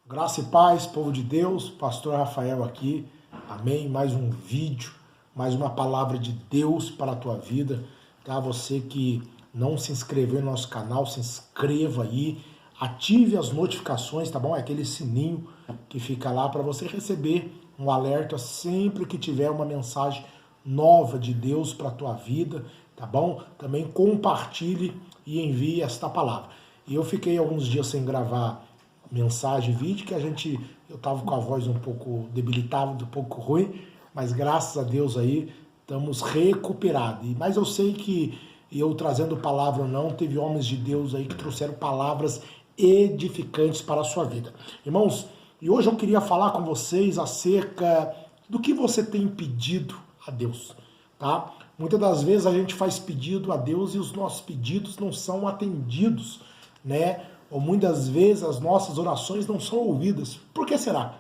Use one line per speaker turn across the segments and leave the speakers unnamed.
Graça e paz, povo de Deus, pastor Rafael aqui, amém? Mais um vídeo, mais uma palavra de Deus para a tua vida, tá? Você que não se inscreveu no nosso canal, se inscreva aí, ative as notificações, tá bom? É aquele sininho que fica lá para você receber um alerta sempre que tiver uma mensagem nova de Deus para a tua vida, tá bom? Também compartilhe e envie esta palavra. E eu fiquei alguns dias sem gravar mensagem, vídeo, que eu tava com a voz um pouco debilitada, um pouco ruim, mas graças a Deus aí estamos recuperados. Mas eu sei que eu trazendo palavra ou não, teve homens de Deus aí que trouxeram palavras edificantes para a sua vida. Irmãos, e hoje eu queria falar com vocês acerca do que você tem pedido a Deus, tá? Muitas das vezes a gente faz pedido a Deus e os nossos pedidos não são atendidos, né? Ou muitas vezes as nossas orações não são ouvidas. Por que será?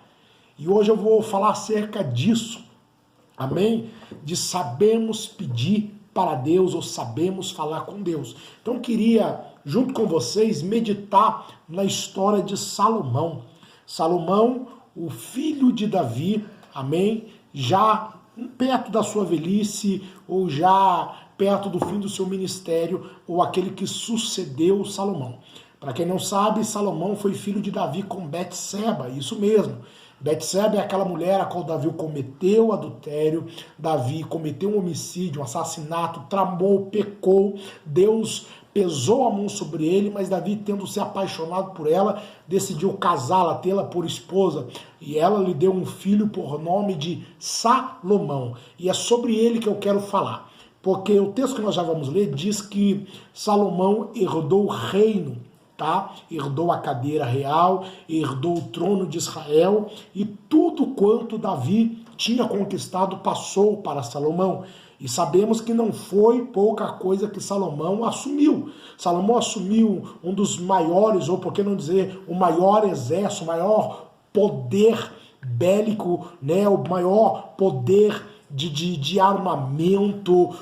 E hoje eu vou falar acerca disso, amém? De sabermos pedir para Deus ou sabemos falar com Deus. Então eu queria, junto com vocês, meditar na história de Salomão. Salomão, o filho de Davi, amém? Já perto da sua velhice ou já perto do fim do seu ministério, ou aquele que sucedeu Salomão. Para quem não sabe, Salomão foi filho de Davi com Betseba, isso mesmo. Betseba é aquela mulher a qual Davi cometeu adultério, Davi cometeu um homicídio, um assassinato, tramou, pecou, Deus pesou a mão sobre ele, mas Davi, tendo se apaixonado por ela, decidiu casá-la, tê-la por esposa, e ela lhe deu um filho por nome de Salomão. E é sobre ele que eu quero falar, porque o texto que nós já vamos ler diz que Salomão herdou o reino, tá? Herdou a cadeira real, herdou o trono de Israel, e tudo quanto Davi tinha conquistado passou para Salomão. E sabemos que não foi pouca coisa que Salomão assumiu. Salomão assumiu um dos maiores, ou por que não dizer, o maior exército, o maior poder bélico, né? O maior poder de armamento.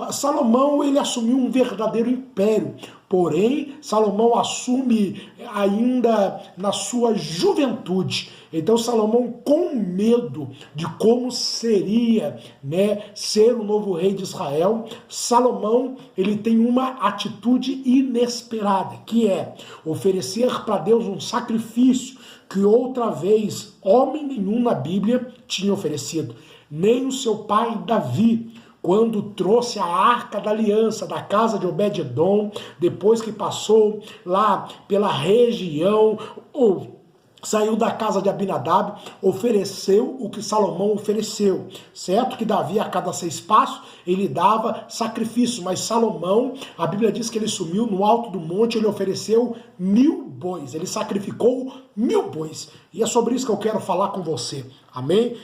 Salomão, ele assumiu um verdadeiro império. Porém, Salomão assume ainda na sua juventude. Então Salomão, com medo de como seria, né, ser o novo rei de Israel, Salomão, ele tem uma atitude inesperada, que é oferecer para Deus um sacrifício que outra vez homem nenhum na Bíblia tinha oferecido. Nem o seu pai Davi, quando trouxe a Arca da Aliança da casa de Obed-edom, depois que passou lá pela região, ou saiu da casa de Abinadab, ofereceu o que Salomão ofereceu. Certo que Davi, a cada 6 passos, ele dava sacrifício, mas Salomão, a Bíblia diz que ele subiu no alto do monte, ele ofereceu 1000 bois, ele sacrificou 1000 bois. E é sobre isso que eu quero falar com você, amém?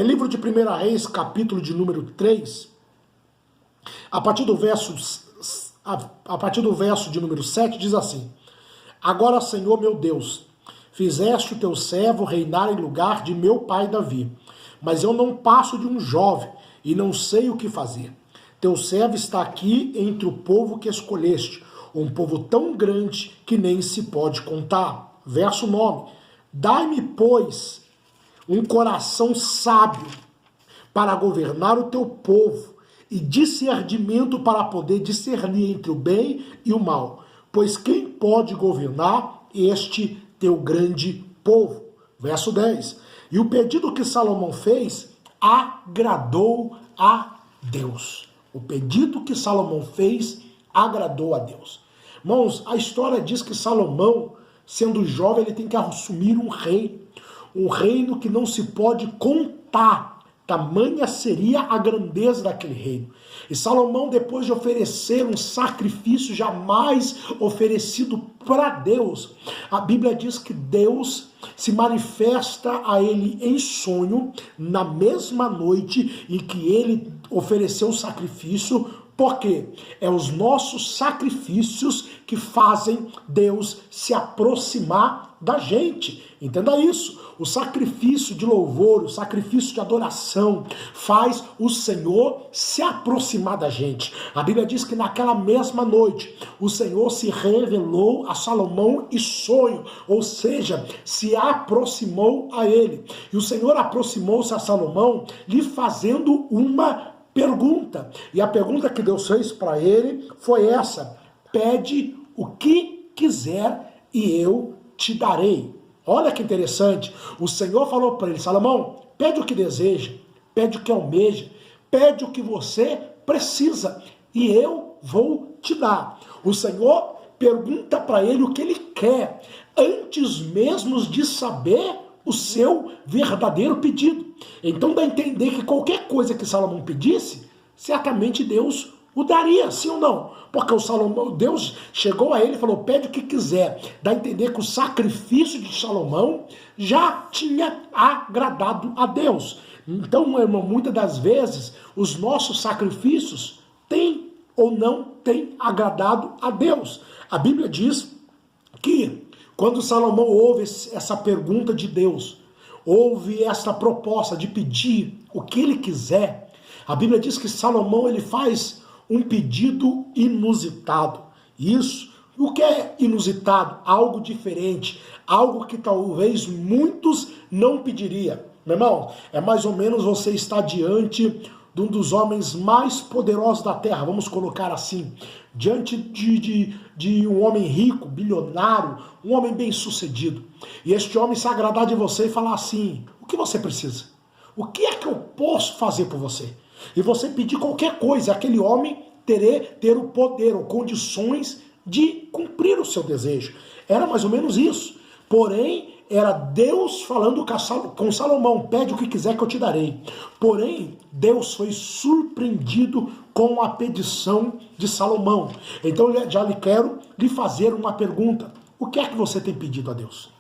Livro de 1 Reis, capítulo de número 3, a partir do verso de número 7, diz assim: Agora, Senhor meu Deus, fizeste o teu servo reinar em lugar de meu pai Davi, mas eu não passo de um jovem e não sei o que fazer. Teu servo está aqui entre o povo que escolheste, um povo tão grande que nem se pode contar. Verso 9: Dai-me, pois, um coração sábio para governar o teu povo e discernimento para poder discernir entre o bem e o mal. Pois quem pode governar este teu grande povo? Verso 10. E o pedido que Salomão fez agradou a Deus. O pedido que Salomão fez agradou a Deus. Irmãos, a história diz que Salomão, sendo jovem, ele tem que assumir um reino que não se pode contar. Tamanha seria a grandeza daquele reino. E Salomão, depois de oferecer um sacrifício jamais oferecido para Deus, a Bíblia diz que Deus se manifesta a ele em sonho, na mesma noite em que ele ofereceu o sacrifício. Porque é os nossos sacrifícios que fazem Deus se aproximar da gente. Entenda isso. O sacrifício de louvor, o sacrifício de adoração faz o Senhor se aproximar da gente. A Bíblia diz que naquela mesma noite o Senhor se revelou a Salomão em sonho, ou seja, se aproximou a ele. E o Senhor aproximou-se a Salomão lhe fazendo uma pergunta. E a pergunta que Deus fez para ele foi essa: pede o que quiser e eu te darei. Olha que interessante, o Senhor falou para ele: Salomão, pede o que deseja, pede o que almeja, pede o que você precisa e eu vou te dar. O Senhor pergunta para ele o que ele quer, antes mesmo de saber o seu verdadeiro pedido. Então dá a entender que qualquer coisa que Salomão pedisse, certamente Deus o daria, sim ou não? Porque Deus chegou a ele e falou: pede o que quiser. Dá a entender que o sacrifício de Salomão já tinha agradado a Deus. Então, meu irmão, muitas das vezes os nossos sacrifícios têm ou não têm agradado a Deus. A Bíblia diz que quando Salomão ouve essa pergunta de Deus, ouve essa proposta de pedir o que ele quiser, a Bíblia diz que Salomão ele faz um pedido inusitado. Isso, o que é inusitado? Algo diferente, algo que talvez muitos não pediriam. Meu irmão, é mais ou menos você estar diante de um dos homens mais poderosos da terra, vamos colocar assim, diante de um homem rico, bilionário, um homem bem-sucedido. E este homem se agradar de você e falar assim: o que você precisa? O que é que eu posso fazer por você? E você pedir qualquer coisa, aquele homem ter o poder ou condições de cumprir o seu desejo. Era mais ou menos isso. Porém, era Deus falando com Salomão: pede o que quiser que eu te darei. Porém, Deus foi surpreendido com a petição de Salomão. Então, já lhe quero lhe fazer uma pergunta: o que é que você tem pedido a Deus?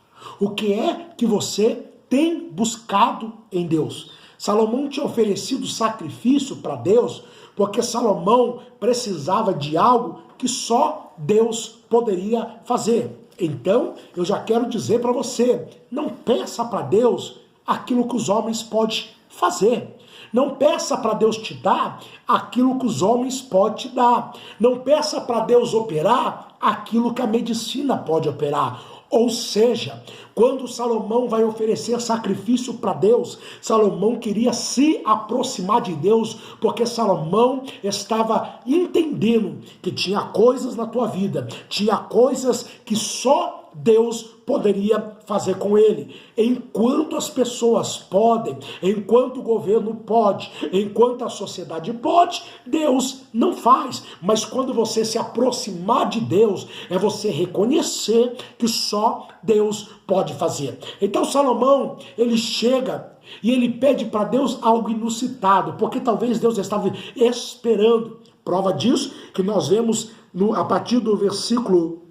O que é que você tem buscado em Deus? Salomão tinha oferecido sacrifício para Deus porque Salomão precisava de algo que só Deus poderia fazer. Então, eu já quero dizer para você: não peça para Deus aquilo que os homens podem fazer. Não peça para Deus te dar aquilo que os homens podem te dar. Não peça para Deus operar aquilo que a medicina pode operar. Ou seja, quando Salomão vai oferecer sacrifício para Deus, Salomão queria se aproximar de Deus, porque Salomão estava entendendo que tinha coisas na tua vida, tinha coisas que só Deus poderia fazer com ele. Enquanto as pessoas podem, enquanto o governo pode, enquanto a sociedade pode, Deus não faz. Mas quando você se aproximar de Deus, é você reconhecer que só Deus pode fazer. Então Salomão, ele chega e ele pede para Deus algo inusitado, porque talvez Deus estava esperando. Prova disso que nós vemos a partir do versículo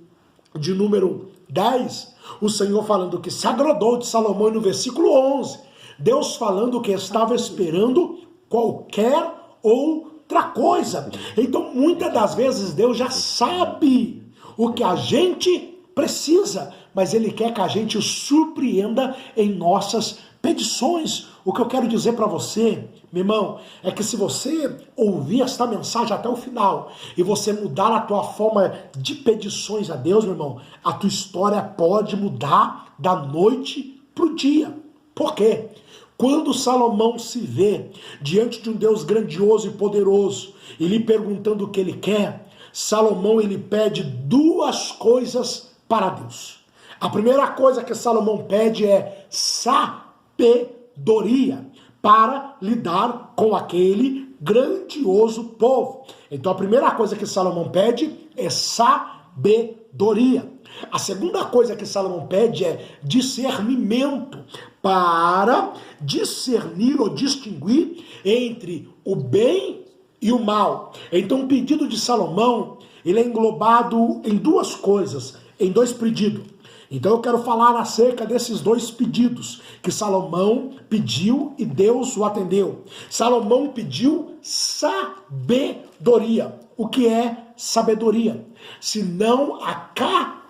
de número 10, o Senhor falando que se agradou de Salomão, e no versículo 11, Deus falando que estava esperando qualquer outra coisa. Então, muitas das vezes, Deus já sabe o que a gente precisa, mas Ele quer que a gente o surpreenda em nossas petições. O que eu quero dizer para você, meu irmão, é que se você ouvir esta mensagem até o final e você mudar a tua forma de petições a Deus, meu irmão, a tua história pode mudar da noite para o dia. Por quê? Quando Salomão se vê diante de um Deus grandioso e poderoso e lhe perguntando o que ele quer, Salomão ele pede duas coisas para Deus. A primeira coisa que Salomão pede é sabedoria para lidar com aquele grandioso povo. Então a primeira coisa que Salomão pede é sabedoria. A segunda coisa que Salomão pede é discernimento para discernir ou distinguir entre o bem e o mal. Então o pedido de Salomão, ele é englobado em duas coisas, em dois pedidos. Então eu quero falar acerca desses dois pedidos que Salomão pediu e Deus o atendeu. Salomão pediu sabedoria. O que é sabedoria? Senão a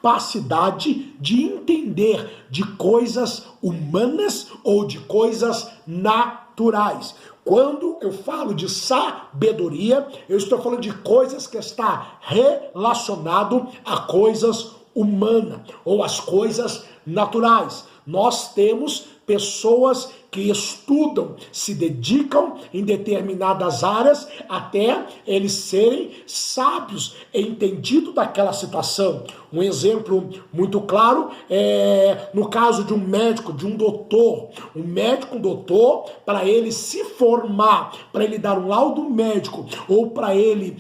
capacidade de entender de coisas humanas ou de coisas naturais. Quando eu falo de sabedoria, eu estou falando de coisas que está relacionado a coisas humanas ou as coisas naturais. Nós temos pessoas que estudam, se dedicam em determinadas áreas até eles serem sábios, entendido daquela situação. Um exemplo muito claro é no caso de um médico, de um doutor. Um médico, um doutor, para ele se formar, para ele dar um laudo médico, ou para ele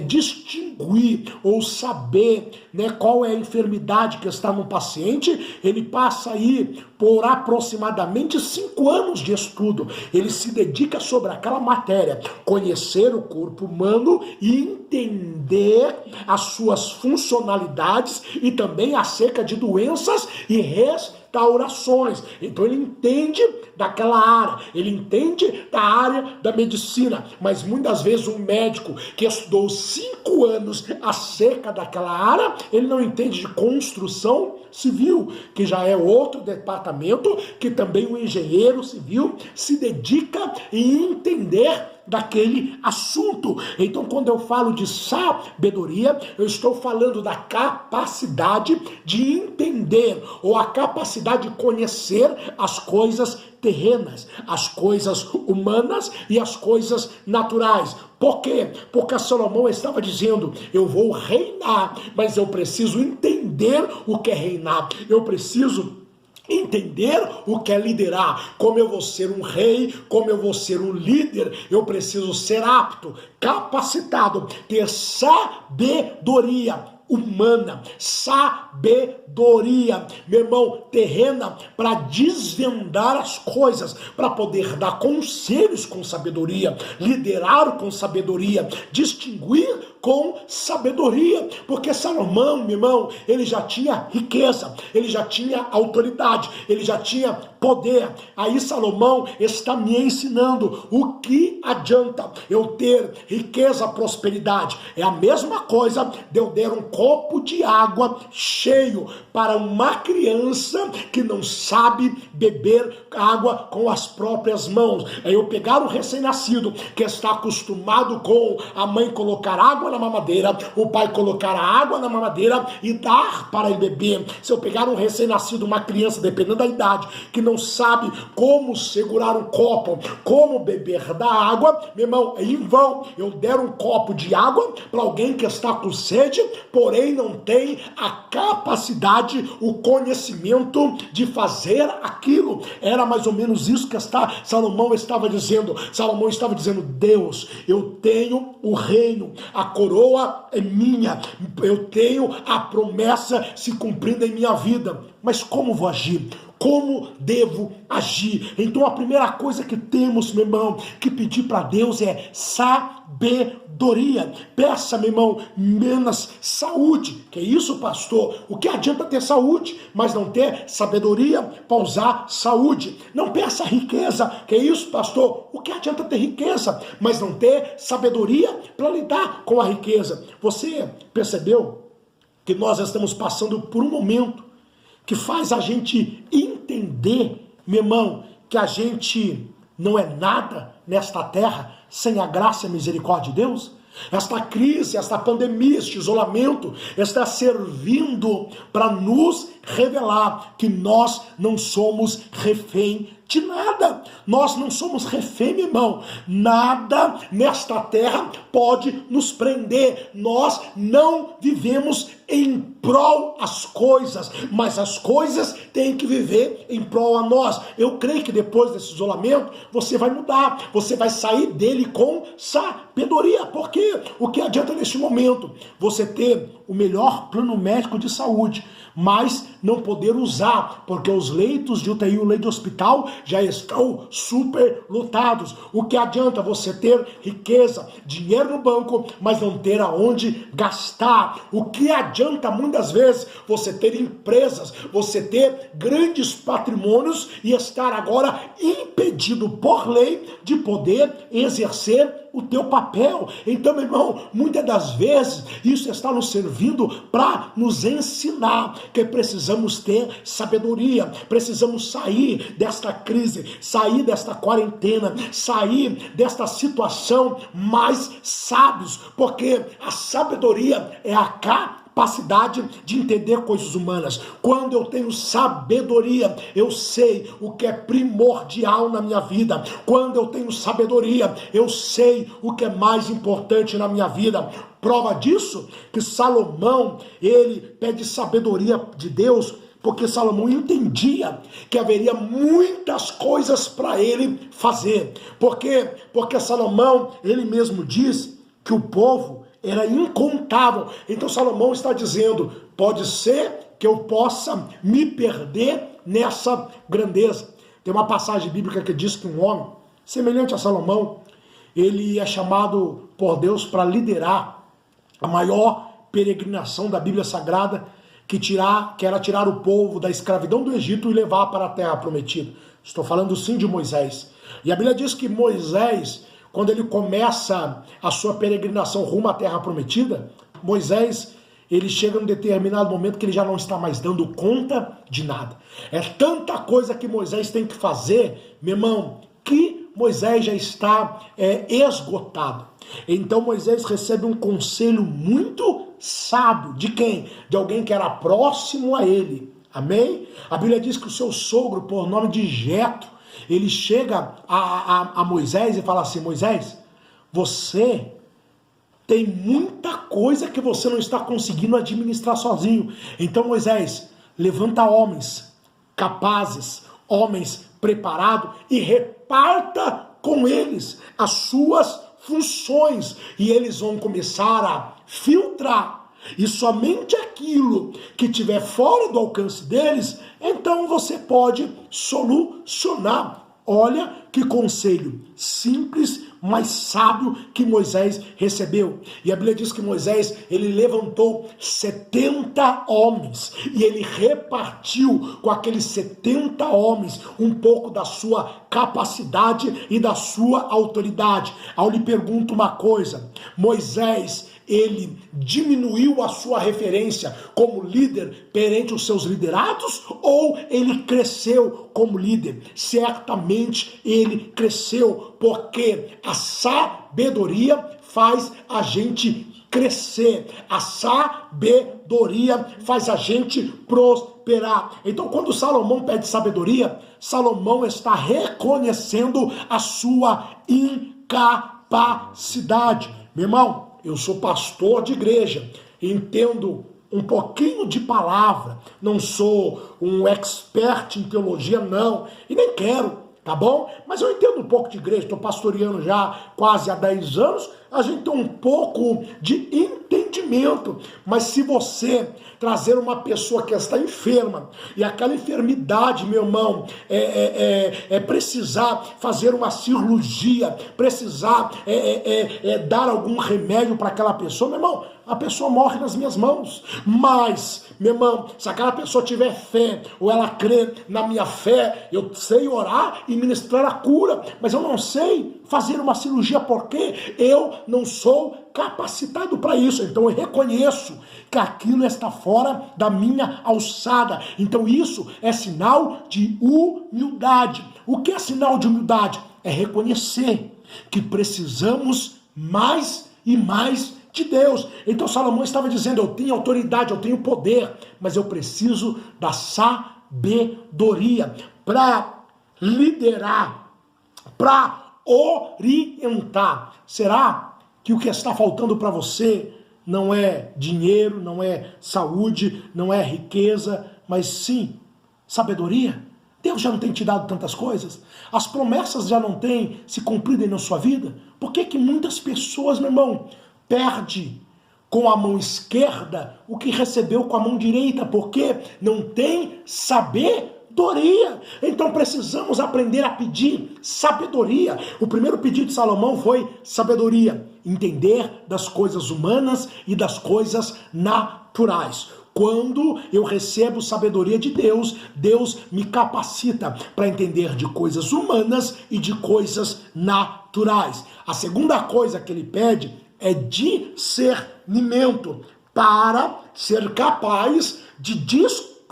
distinguir ou saber, né, qual é a enfermidade que está no paciente, ele passa aí por aproximadamente 5 anos de estudo. Ele se dedica sobre aquela matéria, conhecer o corpo humano e entender as suas funcionalidades e também acerca de doenças e restaurações. Então ele entende daquela área, ele entende da área da medicina, mas muitas vezes um médico que estudou 5 anos acerca daquela área, ele não entende de construção civil, que já é outro departamento que também o engenheiro civil se dedica em entender daquele assunto. Então, quando eu falo de sabedoria, eu estou falando da capacidade de entender ou a capacidade de conhecer as coisas terrenas, as coisas humanas e as coisas naturais. Por quê? Porque Salomão estava dizendo, eu vou reinar, mas eu preciso entender o que é reinar. Eu preciso entender o que é liderar, como eu vou ser um rei, como eu vou ser um líder, eu preciso ser apto, capacitado, ter sabedoria humana, sabedoria, meu irmão, terrena, para desvendar as coisas, para poder dar conselhos com sabedoria, liderar com sabedoria, distinguir com sabedoria, porque Salomão, meu irmão, ele já tinha riqueza, ele já tinha autoridade, ele já tinha poder. Aí Salomão está me ensinando o que adianta eu ter riqueza, prosperidade. É a mesma coisa de eu der um copo de água cheio para uma criança que não sabe beber água com as próprias mãos. É eu pegar o recém-nascido que está acostumado com a mãe colocar água na mamadeira, o pai colocar a água na mamadeira e dar para ele beber. Se eu pegar um recém-nascido, uma criança, dependendo da idade, que não sabe como segurar um copo, como beber da água, meu irmão, é em vão eu der um copo de água para alguém que está com sede, porém não tem a capacidade, o conhecimento de fazer aquilo. Era mais ou menos isso que Salomão estava dizendo. Salomão estava dizendo, Deus, eu tenho o reino, a coroa é minha, eu tenho a promessa se cumprindo em minha vida, mas como vou agir? Como devo agir? Então a primeira coisa que temos, meu irmão, que pedir para Deus é sabedoria. Peça, meu irmão, menos saúde. Que isso, pastor? O que adianta ter saúde, mas não ter sabedoria para usar saúde? Não peça riqueza. Que isso, pastor? O que adianta ter riqueza, mas não ter sabedoria para lidar com a riqueza? Você percebeu que nós estamos passando por um momento que faz a gente entender, meu irmão, que a gente não é nada nesta terra sem a graça e a misericórdia de Deus? Esta crise, esta pandemia, este isolamento está servindo para nos revelar que nós não somos refém de nada. Nós não somos refém, meu irmão. Nada nesta terra pode nos prender. Nós não vivemos em prol às coisas, mas as coisas têm que viver em prol a nós. Eu creio que depois desse isolamento você vai mudar, você vai sair dele com sabedoria. Porque o que adianta neste momento você ter o melhor plano médico de saúde, mas não poder usar, porque os leitos de UTI, o leito de hospital já estão super lotados. O que adianta você ter riqueza, dinheiro no banco, mas não ter aonde gastar? O que adianta muitas vezes você ter empresas, você ter grandes patrimônios e estar agora impedido por lei de poder exercer o teu papel. Então, meu irmão, muitas das vezes isso está nos servindo para nos ensinar que precisamos ter sabedoria, precisamos sair desta crise, sair desta quarentena, sair desta situação mais sábios, porque a sabedoria é a capacidade de entender coisas humanas. Quando eu tenho sabedoria, eu sei o que é primordial na minha vida. Quando eu tenho sabedoria, eu sei o que é mais importante na minha vida. Prova disso que Salomão, ele pede sabedoria de Deus, porque Salomão entendia que haveria muitas coisas para ele fazer. Por quê? Porque Salomão, ele mesmo diz que o povo era incontável. Então Salomão está dizendo, pode ser que eu possa me perder nessa grandeza. Tem uma passagem bíblica que diz que um homem, semelhante a Salomão, ele é chamado por Deus para liderar a maior peregrinação da Bíblia Sagrada, que era tirar o povo da escravidão do Egito e levar para a terra prometida. Estou falando sim de Moisés. E a Bíblia diz que Moisés, quando ele começa a sua peregrinação rumo à terra prometida, Moisés, ele chega num determinado momento que ele já não está mais dando conta de nada. É tanta coisa que Moisés tem que fazer, meu irmão, que Moisés já está esgotado. Então Moisés recebe um conselho muito sábio. De quem? De alguém que era próximo a ele. Amém? A Bíblia diz que o seu sogro, por nome de Jetro, ele chega a Moisés e fala assim, Moisés, você tem muita coisa que você não está conseguindo administrar sozinho. Então Moisés, levanta homens capazes, homens preparados e reparta com eles as suas funções. E eles vão começar a filtrar. E somente aquilo que estiver fora do alcance deles, então você pode solucionar. Olha que conselho simples, mas sábio que Moisés recebeu. E a Bíblia diz que Moisés, ele levantou 70 homens e ele repartiu com aqueles 70 homens um pouco da sua capacidade e da sua autoridade. Aí eu lhe pergunto uma coisa, Moisés, ele diminuiu a sua referência como líder perante os seus liderados ou ele cresceu como líder? Certamente ele cresceu, porque a sabedoria faz a gente crescer, a sabedoria faz a gente prosperar. Então, quando Salomão pede sabedoria, Salomão está reconhecendo a sua incapacidade. Meu irmão, eu sou pastor de igreja, entendo um pouquinho de palavra, não sou um expert em teologia não, e nem quero, tá bom? Mas eu entendo um pouco de igreja, estou pastoreando já quase há 10 anos, a gente tem um pouco de entendimento, mas se você trazer uma pessoa que está enferma, e aquela enfermidade, meu irmão, precisar fazer uma cirurgia, precisar dar algum remédio para aquela pessoa, meu irmão, a pessoa morre nas minhas mãos. Mas, meu irmão, se aquela pessoa tiver fé, ou ela crê na minha fé, eu sei orar e ministrar a cura, mas eu não sei fazer uma cirurgia porque eu não sou capacitado para isso. Então eu reconheço que aquilo está fora da minha alçada. Então isso é sinal de humildade. O que é sinal de humildade? É reconhecer que precisamos mais e mais de Deus. Então Salomão estava dizendo, eu tenho autoridade, eu tenho poder, mas eu preciso da sabedoria para liderar, para orientar. Será que o que está faltando para você não é dinheiro, não é saúde, não é riqueza, mas sim sabedoria? Deus já não tem te dado tantas coisas? As promessas já não têm se cumprido na sua vida? Por que muitas pessoas, meu irmão, perde com a mão esquerda o que recebeu com a mão direita? Porque não tem sabedoria. Então precisamos aprender a pedir sabedoria. O primeiro pedido de Salomão foi sabedoria, entender das coisas humanas e das coisas naturais. Quando eu recebo sabedoria de Deus, Deus me capacita para entender de coisas humanas e de coisas naturais. A segunda coisa que ele pede é discernimento, para ser capaz de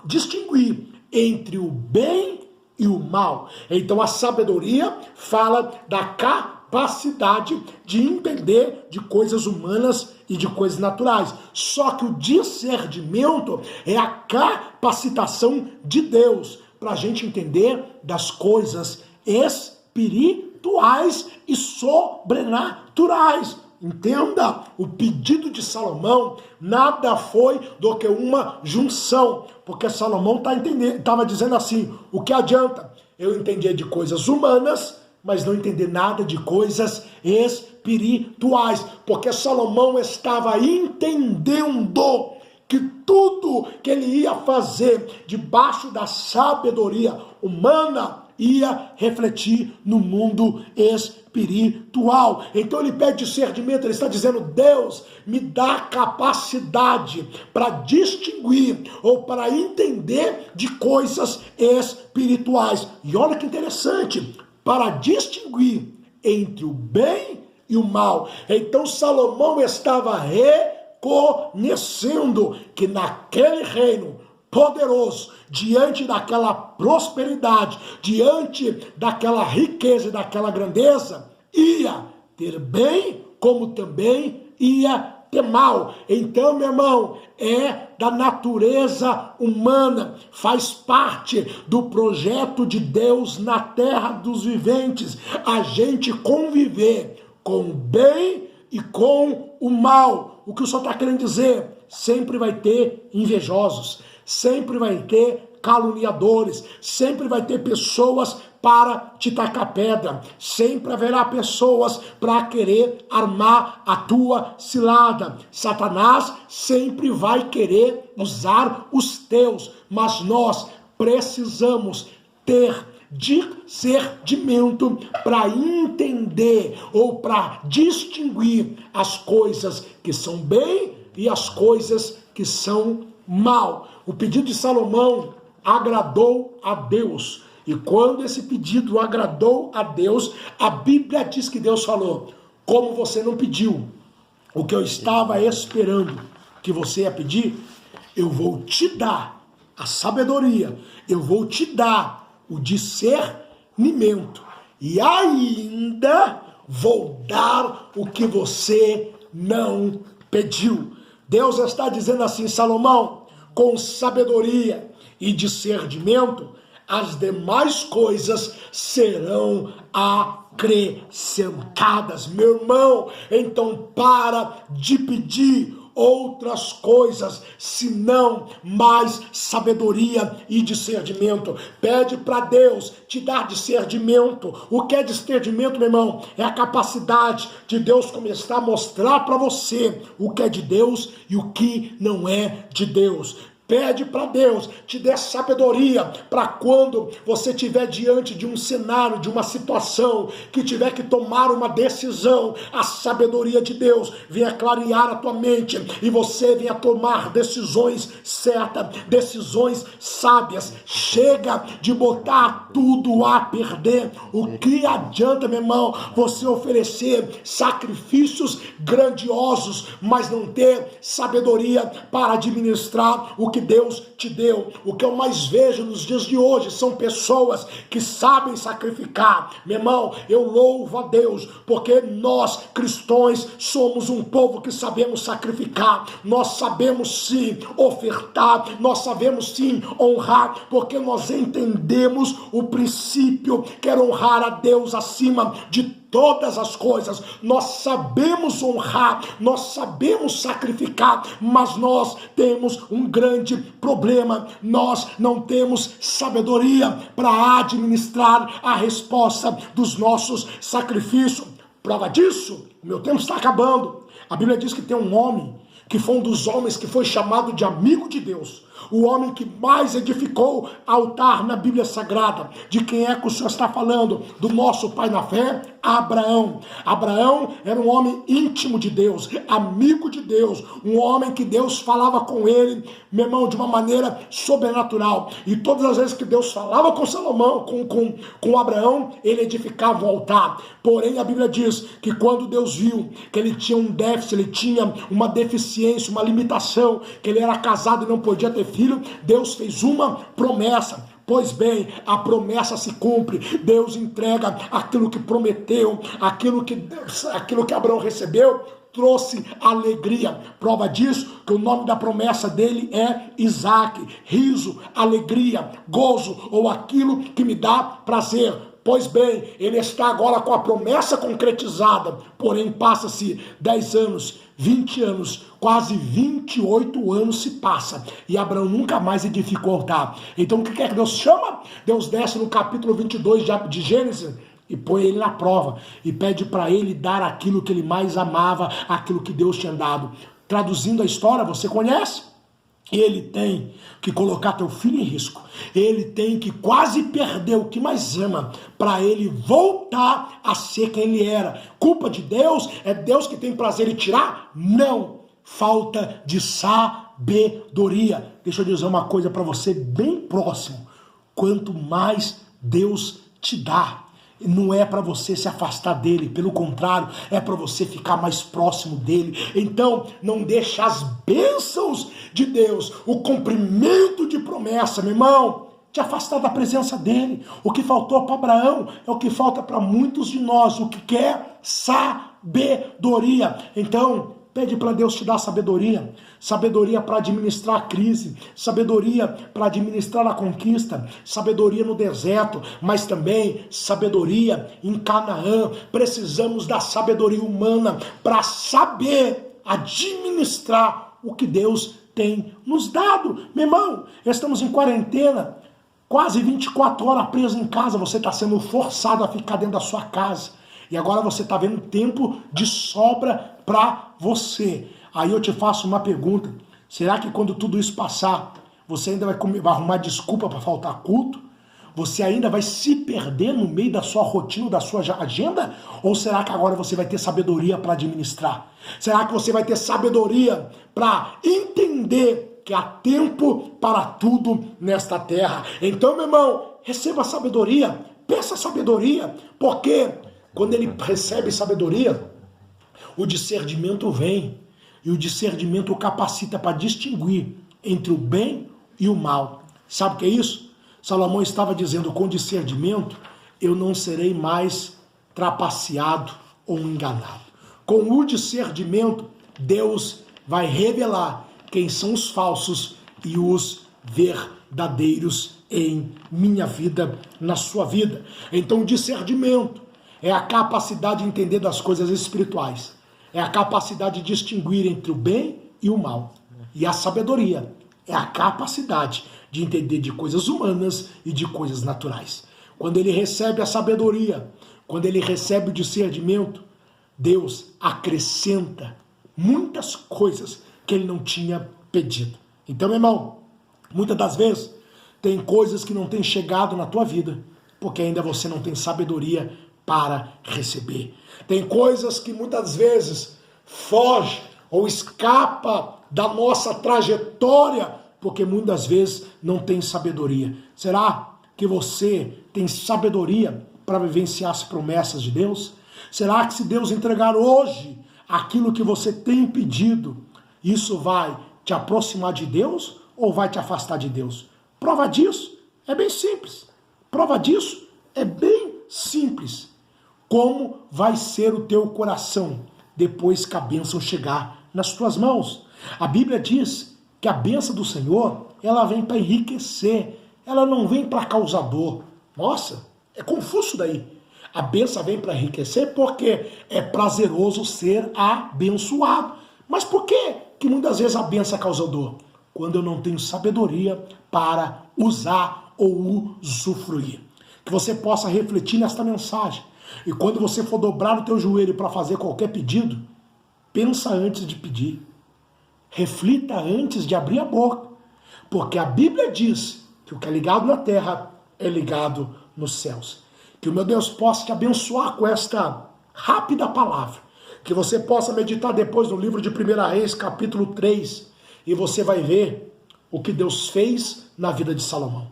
distinguir entre o bem e o mal. Então a sabedoria fala da capacidade de entender de coisas humanas e de coisas naturais. Só que o discernimento é a capacitação de Deus para a gente entender das coisas espirituais e sobrenaturais. Entenda, o pedido de Salomão nada foi do que uma junção, porque Salomão estava dizendo assim: o que adianta eu entender de coisas humanas, mas não entender nada de coisas espirituais? Porque Salomão estava entendendo que tudo que ele ia fazer debaixo da sabedoria humana ia refletir no mundo espiritual. Então ele pede discernimento, ele está dizendo: Deus, me dá capacidade para distinguir ou para entender de coisas espirituais. E olha que interessante, para distinguir entre o bem e o mal. Então Salomão estava reconhecendo que naquele reino poderoso, diante daquela prosperidade, diante daquela riqueza e daquela grandeza, ia ter bem, como também ia ter mal. Então, meu irmão, é da natureza humana, faz parte do projeto de Deus na terra dos viventes, a gente conviver com o bem e com o mal. O que o senhor está querendo dizer? Sempre vai ter invejosos, sempre vai ter caluniadores, sempre vai ter pessoas para te tacar pedra, sempre haverá pessoas para querer armar a tua cilada. Satanás sempre vai querer usar os teus, mas nós precisamos ter discernimento para entender ou para distinguir as coisas que são bem e as coisas que são mal. O pedido de Salomão agradou a Deus. E quando esse pedido agradou a Deus, a Bíblia diz que Deus falou: como você não pediu o que eu estava esperando que você ia pedir, eu vou te dar a sabedoria, eu vou te dar o discernimento, e ainda vou dar o que você não pediu. Deus está dizendo assim: Salomão, com sabedoria e discernimento, as demais coisas serão acrescentadas. Meu irmão, então para de pedir outras coisas, senão mais sabedoria e discernimento. Pede para Deus te dar discernimento. O que é discernimento, meu irmão? É a capacidade de Deus começar a mostrar para você o que é de Deus e o que não é de Deus. Pede para Deus te dê sabedoria para quando você estiver diante de um cenário, de uma situação, que tiver que tomar uma decisão, a sabedoria de Deus venha clarear a tua mente e você venha tomar decisões certas, decisões sábias. Chega de botar tudo a perder. O que adianta, meu irmão, você oferecer sacrifícios grandiosos, mas não ter sabedoria para administrar o que Deus te deu? O que eu mais vejo nos dias de hoje são pessoas que sabem sacrificar. Meu irmão, eu louvo a Deus, porque nós cristãos somos um povo que sabemos sacrificar, nós sabemos sim ofertar, nós sabemos sim honrar, porque nós entendemos o princípio que era honrar a Deus acima de todas as coisas. Nós sabemos honrar, nós sabemos sacrificar, mas nós temos um grande problema: nós não temos sabedoria para administrar a resposta dos nossos sacrifícios. Prova disso, o meu tempo está acabando. A Bíblia diz que tem um homem que foi um dos homens que foi chamado de amigo de Deus. O homem que mais edificou altar na Bíblia Sagrada. De quem é que o Senhor está falando? Do nosso pai na fé, Abraão. Abraão era um homem íntimo de Deus, amigo de Deus, um homem que Deus falava com ele, meu irmão, de uma maneira sobrenatural. E todas as vezes que Deus falava com Salomão, com Abraão, ele edificava o altar. Porém, a Bíblia diz que quando Deus viu que ele tinha um déficit, ele tinha uma deficiência, uma limitação, que ele era casado e não podia ter filho, Deus fez uma promessa. Pois bem, a promessa se cumpre. Deus entrega aquilo que prometeu, aquilo que Abraão recebeu, trouxe alegria. Prova disso que o nome da promessa dele é Isaac, riso, alegria, gozo, ou aquilo que me dá prazer. Pois bem, ele está agora com a promessa concretizada, porém passa-se 10 anos, 20 anos, quase 28 anos se passa, e Abraão nunca mais edificou o altar. Então o que é que Deus chama? Deus desce no capítulo 22 de Gênesis, e põe ele na prova, e pede para ele dar aquilo que ele mais amava, aquilo que Deus tinha dado. Traduzindo a história, você conhece? Ele tem que colocar teu filho em risco. Ele tem que quase perder o que mais ama para ele voltar a ser quem ele era. Culpa de Deus? É Deus que tem prazer em tirar? Não. Falta de sabedoria. Deixa eu dizer uma coisa para você bem próximo. Quanto mais Deus te dá, não é para você se afastar dele, pelo contrário, é para você ficar mais próximo dele. Então, não deixa as bênçãos de Deus, o cumprimento de promessa, meu irmão, te afastar da presença dele. O que faltou para Abraão é o que falta para muitos de nós. O que quer? Sabedoria. Então, pede para Deus te dar sabedoria. Sabedoria para administrar a crise, sabedoria para administrar a conquista, sabedoria no deserto, mas também sabedoria em Canaã. Precisamos da sabedoria humana para saber administrar o que Deus tem nos dado. Meu irmão, estamos em quarentena, quase 24 horas preso em casa, você está sendo forçado a ficar dentro da sua casa. E agora você está vendo tempo de sobra para você. Aí eu te faço uma pergunta. Será que quando tudo isso passar, você ainda vai arrumar desculpa para faltar culto? Você ainda vai se perder no meio da sua rotina, da sua agenda? Ou será que agora você vai ter sabedoria para administrar? Será que você vai ter sabedoria para entender que há tempo para tudo nesta terra? Então, meu irmão, receba sabedoria, peça sabedoria, porque quando ele recebe sabedoria, o discernimento vem, e o discernimento o capacita para distinguir entre o bem e o mal. Sabe o que é isso? Salomão estava dizendo, com discernimento, eu não serei mais trapaceado ou enganado. Com o discernimento, Deus vai revelar quem são os falsos e os verdadeiros em minha vida, na sua vida. Então, o discernimento é a capacidade de entender das coisas espirituais. É a capacidade de distinguir entre o bem e o mal. E a sabedoria é a capacidade de entender de coisas humanas e de coisas naturais. Quando ele recebe a sabedoria, quando ele recebe o discernimento, Deus acrescenta muitas coisas que ele não tinha pedido. Então, meu irmão, muitas das vezes tem coisas que não têm chegado na tua vida, porque ainda você não tem sabedoria para receber. Tem coisas que muitas vezes foge ou escapa da nossa trajetória, porque muitas vezes não tem sabedoria. Será que você tem sabedoria para vivenciar as promessas de Deus? Será que se Deus entregar hoje aquilo que você tem pedido, isso vai te aproximar de Deus ou vai te afastar de Deus? Prova disso é bem simples. Prova disso é bem simples. Como vai ser o teu coração depois que a bênção chegar nas tuas mãos? A Bíblia diz que a bênção do Senhor, ela vem para enriquecer, ela não vem para causar dor. Nossa, é confuso daí. A bênção vem para enriquecer porque é prazeroso ser abençoado. Mas por que muitas vezes a bênção causa dor? Quando eu não tenho sabedoria para usar ou usufruir. Que você possa refletir nesta mensagem. E quando você for dobrar o teu joelho para fazer qualquer pedido, pensa antes de pedir. Reflita antes de abrir a boca. Porque a Bíblia diz que o que é ligado na terra é ligado nos céus. Que o meu Deus possa te abençoar com esta rápida palavra. Que você possa meditar depois no livro de 1 Reis, capítulo 3, e você vai ver o que Deus fez na vida de Salomão.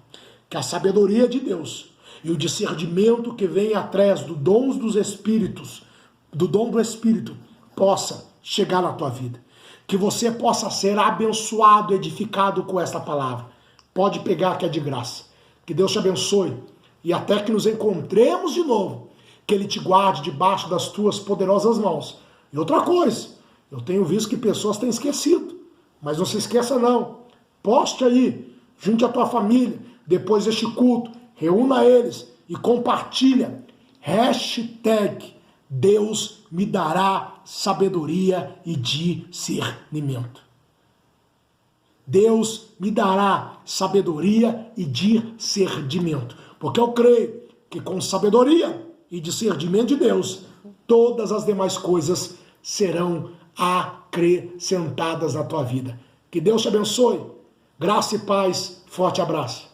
Que a sabedoria de Deus e o discernimento que vem atrás do dom dos espíritos, do dom do Espírito, possa chegar na tua vida. Que você possa ser abençoado, edificado com esta palavra. Pode pegar que é de graça. Que Deus te abençoe e até que nos encontremos de novo. Que Ele te guarde debaixo das tuas poderosas mãos. E outra coisa, eu tenho visto que pessoas têm esquecido, mas não se esqueça não. Poste aí, junte a tua família, depois deste culto, reúna eles e compartilha. Hashtag Deus me dará sabedoria e discernimento. Deus me dará sabedoria e discernimento. Porque eu creio que com sabedoria e discernimento de Deus, todas as demais coisas serão acrescentadas na tua vida. Que Deus te abençoe. Graça e paz. Forte abraço.